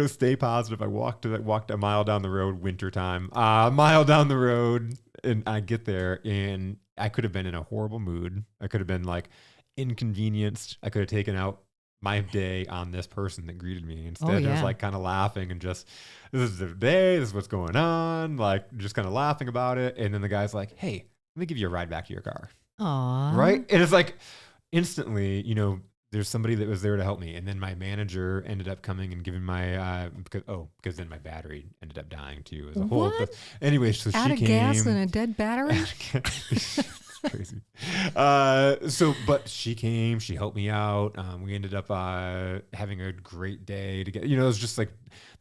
stay positive. I walked a mile down the road, wintertime, a mile down the road, and I get there, and I could have been in a horrible mood. I could have been like inconvenienced. I could have taken out my day on this person that greeted me. Instead, just yeah. like kind of laughing and just, this is the day, this is what's going on, like just kind of laughing about it. And then the guy's like, hey, let me give you a ride back to your car. Aw. Right? And it's like instantly, there's somebody that was there to help me. And then my manager ended up coming and giving my, because then my battery ended up dying too as a whole. What? Anyway, so Out she of came. gas and a dead battery? Crazy. But she came, she helped me out. We ended up having a great day together. It was just like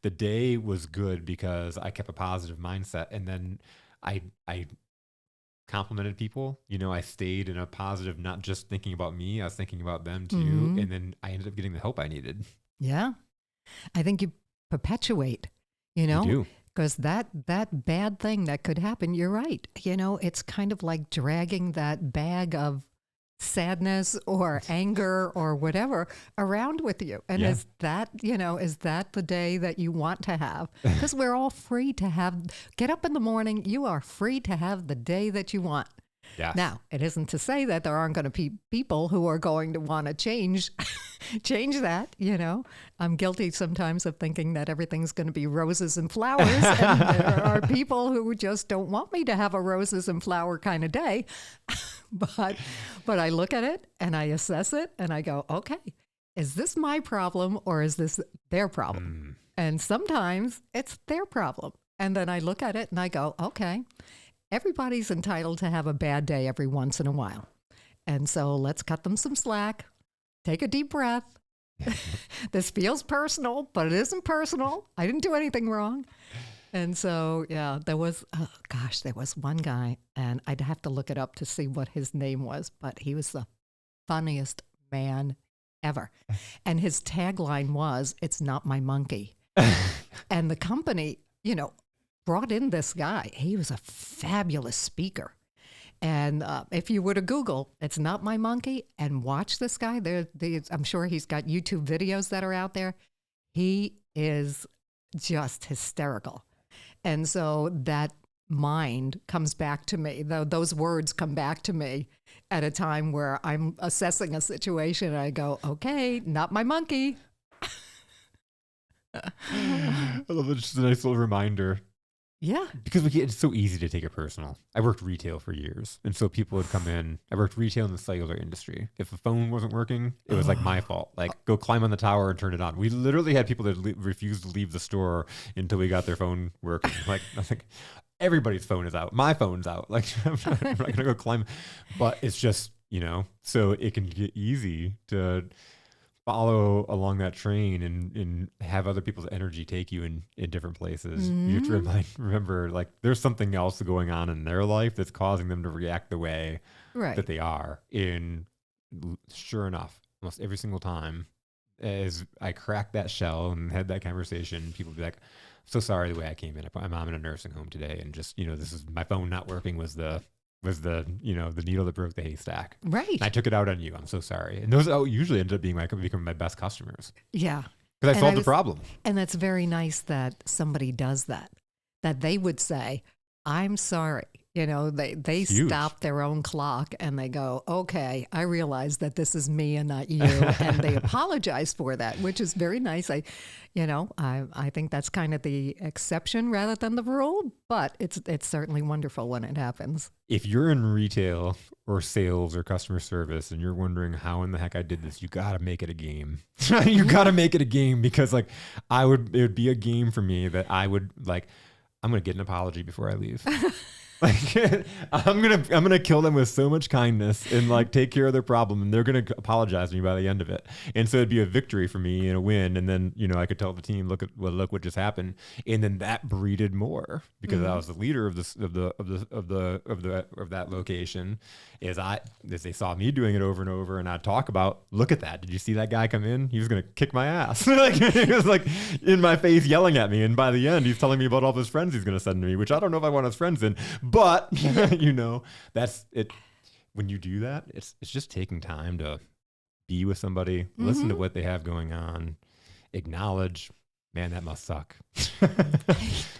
the day was good because I kept a positive mindset, and then I complimented people. I stayed in a positive, not just thinking about me, I was thinking about them too. Mhm. And then I ended up getting the help I needed. Yeah. I think you perpetuate, You do. because that bad thing that could happen, you're right. It's kind of like dragging that bag of sadness or anger or whatever around with you. And Yeah. is that the day that you want to have? Because we're all free to get up in the morning. You are free to have the day that you want. Yes. Now, it isn't to say that there aren't going to be people who are going to want to change that. I'm guilty sometimes of thinking that everything's going to be roses and flowers. And there are people who just don't want me to have a roses and flower kind of day. But I look at it and I assess it and I go, okay, is this my problem or is this their problem? And sometimes it's their problem. And then I look at it and I go, okay, everybody's entitled to have a bad day every once in a while. And so let's cut them some slack, take a deep breath. This feels personal, but it isn't personal. I didn't do anything wrong. And so, yeah, there was one guy, and I'd have to look it up to see what his name was, but he was the funniest man ever. And his tagline was, "It's not my monkey." And the company, brought in this guy. He was a fabulous speaker. And if you were to Google, "It's not my monkey," and watch this guy, I'm sure he's got YouTube videos that are out there. He is just hysterical. And so that mind comes back to me. Those words come back to me at a time where I'm assessing a situation and I go, okay, not my monkey. I love it. It's just a nice little reminder. Yeah. Because it's so easy to take it personal. I worked retail for years. And so people would come in. I worked retail in the cellular industry. If the phone wasn't working, it was like my fault. Like, go climb on the tower and turn it on. We literally had people that refused to leave the store until we got their phone working. Like, I think everybody's phone is out. My phone's out. Like, I'm not going to go climb. But it's just, so it can get easy to follow along that train and have other people's energy take you in different places. You have to remember, like, there's something else going on in their life that's causing them to react the way that they are. And sure enough, almost every single time as I cracked that shell and had that conversation, people would be like, "So sorry the way I came in. I'm in a nursing home today, and just, this is my phone not working was the the needle that broke the haystack. Right. And I took it out on you. I'm so sorry." And those usually end up becoming my best customers. Yeah. Because I solved the problem. And that's very nice that somebody does that they would say, "I'm sorry." They stop their own clock and they go, "Okay, I realize that this is me and not you." And they apologize for that, which is very nice. I think that's kind of the exception rather than the rule, but it's certainly wonderful when it happens. If you're in retail or sales or customer service and you're wondering how in the heck I did this, you got to make it a game. You got to make it a game, because like it would be a game for me that I would like, I'm going to get an apology before I leave. Like, I'm gonna kill them with so much kindness and like take care of their problem, and they're gonna apologize to me by the end of it. And so it'd be a victory for me and a win. And then I could tell the team, look what just happened. And then that breeded more, because I was the leader of that location. As they saw me doing it over and over, and I'd talk about, "Look at that! Did you see that guy come in? He was gonna kick my ass." Like, he was like in my face yelling at me, and by the end, he's telling me about all his friends he's gonna send to me, which I don't know if I want his friends in. But that's it. When you do that, it's just taking time to be with somebody, listen to what they have going on, acknowledge Man, that must suck.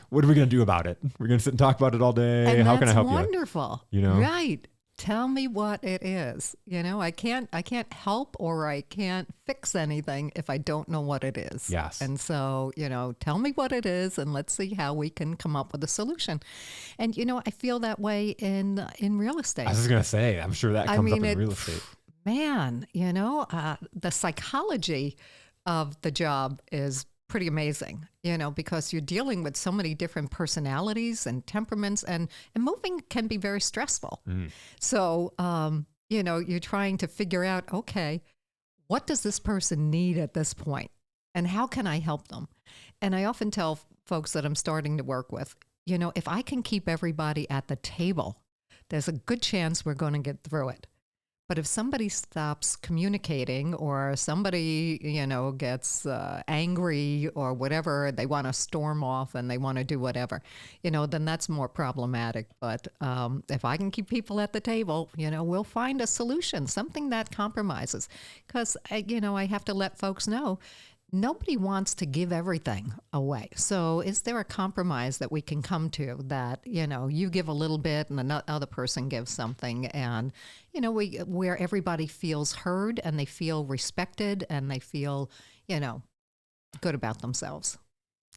What are we going to do about it? We're going to sit and talk about it all day. And How can I that's help wonderful. you? You know? Right. Tell me what it is. I can't help or I can't fix anything if I don't know what it is. Yes. And so, tell me what it is and let's see how we can come up with a solution. And I feel that way in real estate. I was just going to say, I'm sure that comes up in real estate. Man, the psychology of the job is pretty amazing, because you're dealing with so many different personalities and temperaments, and moving can be very stressful. So, you're trying to figure out, okay, what does this person need at this point? And how can I help them? And I often tell folks that I'm starting to work with, if I can keep everybody at the table, there's a good chance we're going to get through it. But if somebody stops communicating or somebody, gets angry or whatever, they want to storm off and they want to do whatever, then that's more problematic. But if I can keep people at the table, we'll find a solution, something that compromises. Because, I have to let folks know, nobody wants to give everything away. So is there a compromise that we can come to that, you give a little bit and another person gives something, and, where everybody feels heard and they feel respected and they feel, good about themselves.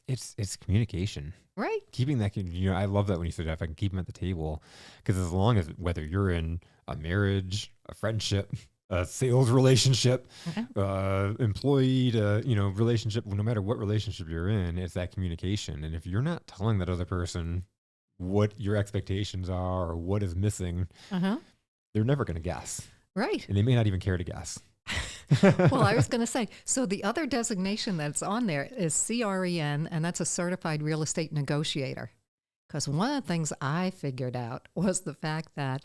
It's communication. Right. Keeping that, I love that when you said if I can keep them at the table, because as long as whether you're in a marriage, a friendship, a sales relationship, employee to, relationship, no matter what relationship you're in, it's that communication. And if you're not telling that other person what your expectations are or what is missing, they're never going to guess. Right. And they may not even care to guess. Well, I was going to say, so the other designation that's on there is CREN, and that's a certified real estate negotiator. Because one of the things I figured out was the fact that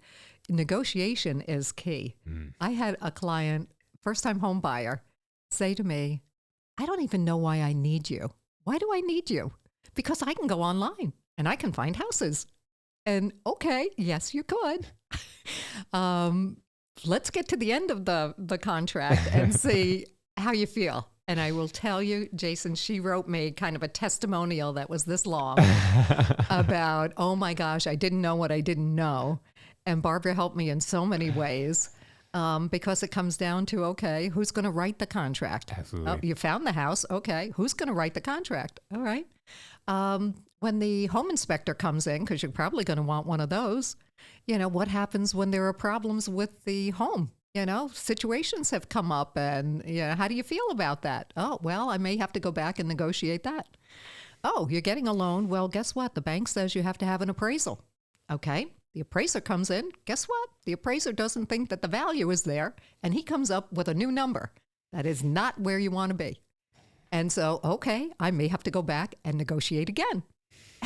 negotiation is key. I had a client, first-time home buyer, say to me, I don't even know why I need you. Why do I need you? Because I can go online and I can find houses. And okay, yes, you could. Let's get to the end of the contract and see how you feel. And I will tell you, Jason, she wrote me kind of a testimonial that was this long about, oh my gosh, I didn't know what I didn't know. And Barbara helped me in so many ways because it comes down to, okay, who's going to write the contract? Absolutely. Oh, you found the house. Okay, who's going to write the contract? All right. When the home inspector comes in, because you're probably going to want one of those, what happens when there are problems with the home? Situations have come up and, how do you feel about that? Oh, well, I may have to go back and negotiate that. Oh, you're getting a loan. Well, guess what? The bank says you have to have an appraisal. Okay. The appraiser comes in. Guess what? The appraiser doesn't think that the value is there, and he comes up with a new number that is not where you want to be. And so, okay, I may have to go back and negotiate again.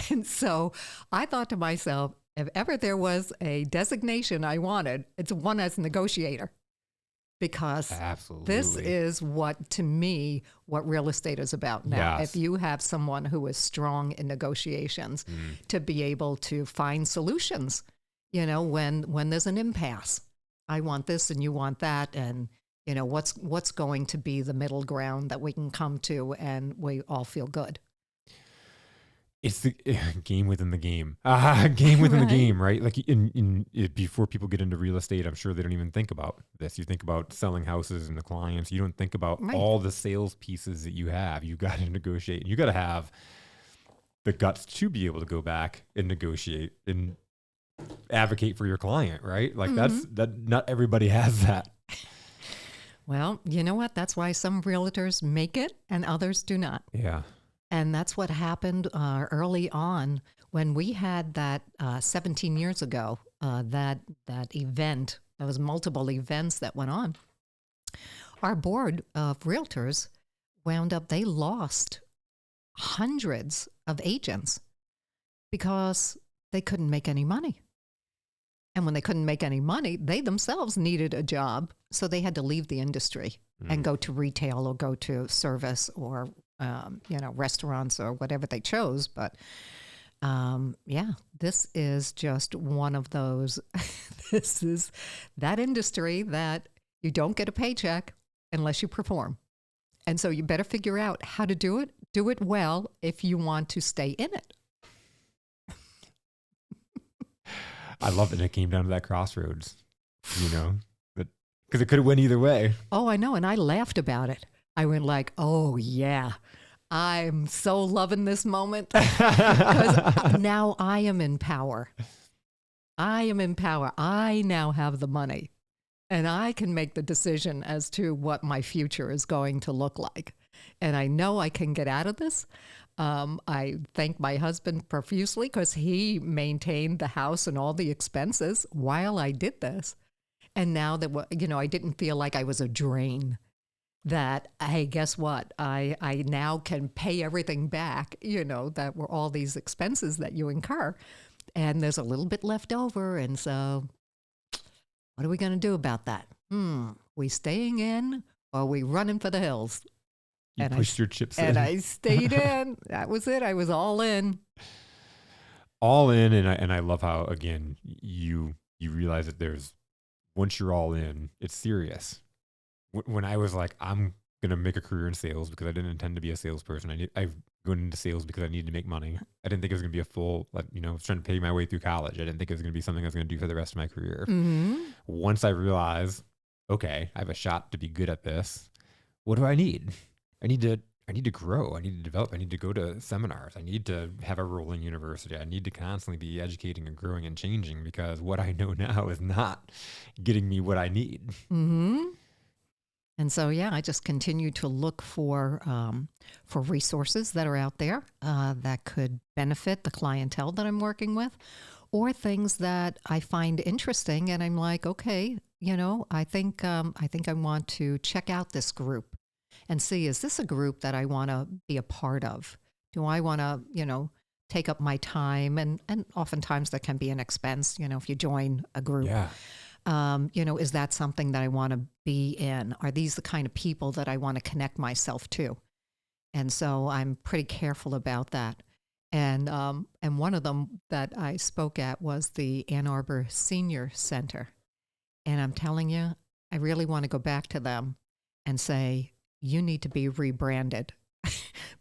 And so I thought to myself, if ever there was a designation I wanted, it's one as negotiator. Because Absolutely. This is to me, what real estate is about now. Yes. If you have someone who is strong in negotiations to be able to find solutions, when there's an impasse, I want this and you want that. And, what's going to be the middle ground that we can come to and we all feel good. It's the game within the game. Game within the game, right? Like before people get into real estate, I'm sure they don't even think about this. You think about selling houses and the clients. You don't think about all the sales pieces that you have. You got to negotiate. You got to have the guts to be able to go back and negotiate and advocate for your client, right? Like not everybody has that. Well, you know what? That's why some realtors make it and others do not. Yeah. And that's what happened early on when we had that 17 years ago, that event. There was multiple events that went on. Our board of realtors wound up, they lost hundreds of agents because they couldn't make any money. And when they couldn't make any money, they themselves needed a job. So they had to leave the industry and go to retail or go to service or restaurants or whatever they chose. But this is just one of those. This is that industry that you don't get a paycheck unless you perform. And so you better figure out how to do it. Do it well if you want to stay in it. I love it. It came down to that crossroads, you know, because it could have went either way. Oh, I know. And I laughed about it. I went like, oh, yeah, I'm so loving this moment because now I am in power. I am in power. I now have the money and I can make the decision as to what my future is going to look like. And I know I can get out of this. I thank my husband profusely because he maintained the house and all the expenses while I did this. And now that, I didn't feel like I was a drain, that, hey, guess what? I now can pay everything back, that were all these expenses that you incur. And there's a little bit left over. And so what are we going to do about that? We staying in or are we running for the hills? You pushed your chips in. And I stayed in. That was it. I was all in. All in. And I love how, again, you realize that once you're all in, it's serious. When I was like, I'm going to make a career in sales because I didn't intend to be a salesperson. I've gone into sales because I needed to make money. I didn't think it was going to be a full, I was trying to pay my way through college. I didn't think it was going to be something I was going to do for the rest of my career. Mm-hmm. Once I realized, okay, I have a shot to be good at this. What do I need? I need to grow. I need to develop. I need to go to seminars. I need to have a role in university. I need to constantly be educating and growing and changing because what I know now is not getting me what I need. Mm-hmm. And so, I just continue to look for resources that are out there that could benefit the clientele that I'm working with, or things that I find interesting, and I'm like, okay, I think I want to check out this group and see, is this a group that I want to be a part of? Do I want to, take up my time? And oftentimes that can be an expense, if you join a group. Yeah. Is that something that I want to be in? Are these the kind of people that I want to connect myself to? And so I'm pretty careful about that. And one of them that I spoke at was the Ann Arbor Senior Center. And I'm telling you, I really want to go back to them and say, you need to be rebranded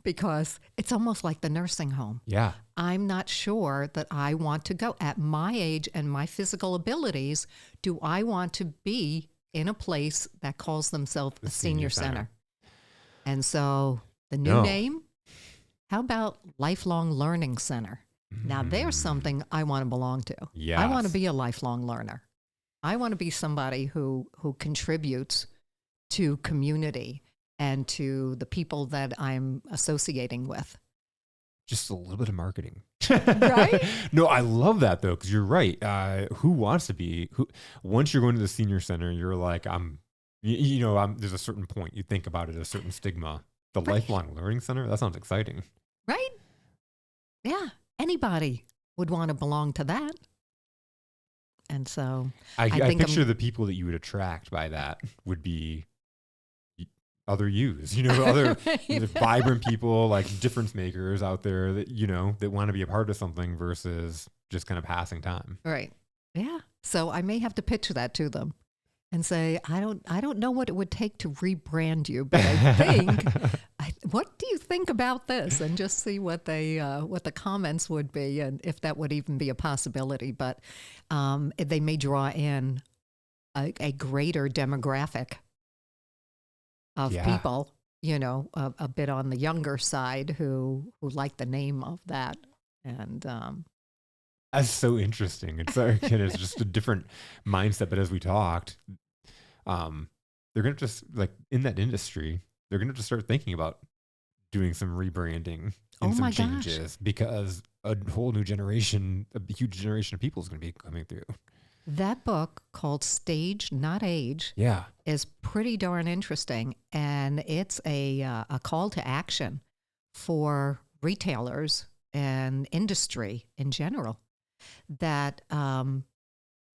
because it's almost like the nursing home. Yeah. I'm not sure that I want to go at my age and my physical abilities. Do I want to be in a place that calls themselves a senior center? And so the new name, how about Lifelong Learning Center? Now there's something I want to belong to. Yes. I want to be a lifelong learner. I want to be somebody who contributes to community and to the people that I'm associating with. Just a little bit of marketing. Right? No, I love that though, because you're right. Who wants to be, once you're going to the senior center, you're like, there's a certain point you think about it, a certain stigma. The Right. Lifelong Learning Center, that sounds exciting. Right? Yeah. Anybody would want to belong to that. And so I think picture the people that you would attract by that would be other yous, other vibrant people, like difference makers out there that, that want to be a part of something versus just kind of passing time. Right. Yeah. So I may have to pitch that to them and say, I don't know what it would take to rebrand you, but I think, what do you think about this? And just see what the comments would be and if that would even be a possibility. But they may draw in a greater demographic of people, a bit on the younger side who like the name of that. And that's so interesting. It's just a different mindset. But as we talked, they're going to just in that industry, they're going to just start thinking about doing some rebranding and some changes because a whole new generation, a huge generation of people is going to be coming through. That book called Stage Not Age is pretty darn interesting. And it's a call to action for retailers and industry in general. That,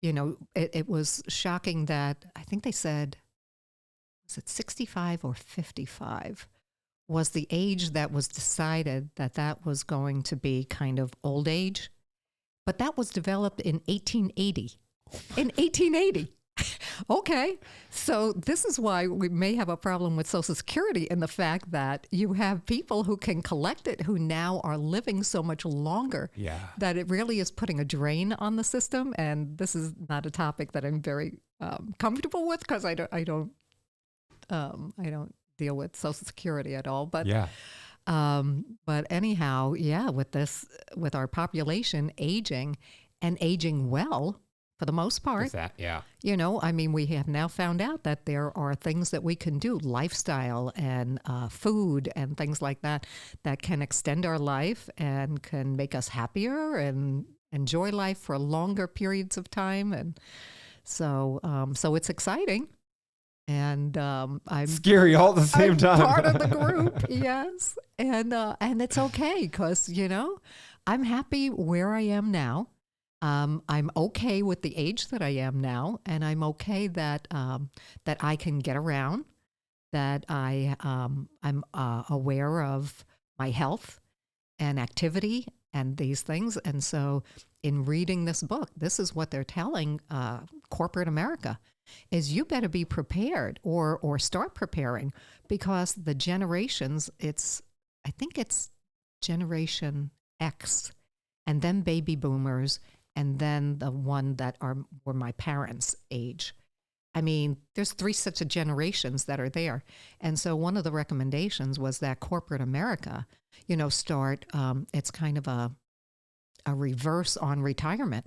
it was shocking that I think they said, was it 65 or 55 was the age that was decided that was going to be kind of old age. But that was developed in 1880. In 1880. Okay. So this is why we may have a problem with Social Security in the fact that you have people who can collect it who now are living so much longer Yeah. that it really is putting a drain on the system. And this is not a topic that I'm very comfortable with because I don't deal with Social Security at all. Yeah. But anyhow, yeah, with our population aging and aging well for the most part, Is that, yeah. I mean, we have now found out that there are things that we can do, lifestyle and food and things like that, that can extend our life and can make us happier and enjoy life for longer periods of time. And so it's exciting. And I'm Scary all at the same time. part of the group, yes, and it's okay because I'm happy where I am now. I'm okay with the age that I am now, and I'm okay that that I can get around, that I'm aware of my health and activity and these things. And so, in reading this book, this is what they're telling corporate America: is you better be prepared or start preparing because the generations. I think it's Generation X, and then baby boomers, and then the one that were my parents' age. I mean, there's 3 sets of generations that are there. And so one of the recommendations was that corporate America, start, it's kind of a reverse on retirement.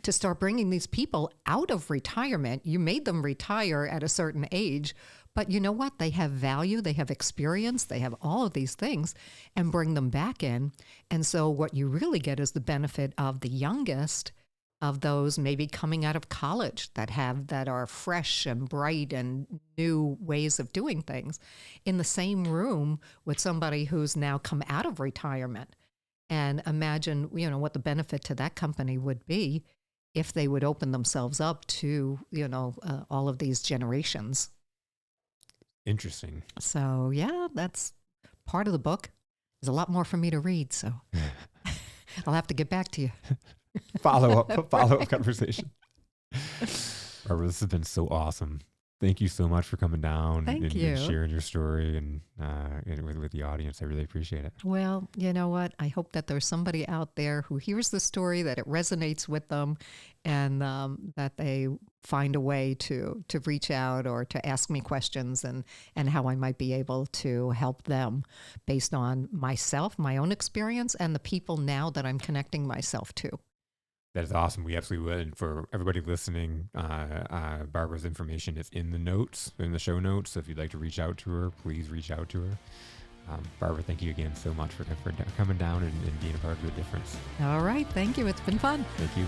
To start bringing these people out of retirement. You made them retire at a certain age, but you know what? They have value, they have experience, they have all of these things, and bring them back in. And so what you really get is the benefit of the youngest of those maybe coming out of college that are fresh and bright and new ways of doing things in the same room with somebody who's now come out of retirement. And imagine, what the benefit to that company would be if they would open themselves up to, all of these generations. Interesting. So, yeah, that's part of the book. There's a lot more for me to read, so I'll have to get back to you. Follow-up conversation. Barbara, this has been so awesome. Thank you so much for coming down Thank and you. sharing your story and with the audience. I really appreciate it. Well, you know what? I hope that there's somebody out there who hears the story, that it resonates with them, and that they find a way to reach out or to ask me questions and how I might be able to help them based on myself, my own experience, and the people now that I'm connecting myself to. That is awesome. We absolutely would. And for everybody listening, Barbara's information is in the show notes. So if you'd like to reach out to her, please reach out to her. Barbara, thank you again so much for coming down and being a part of the difference. All right. Thank you. It's been fun. Thank you.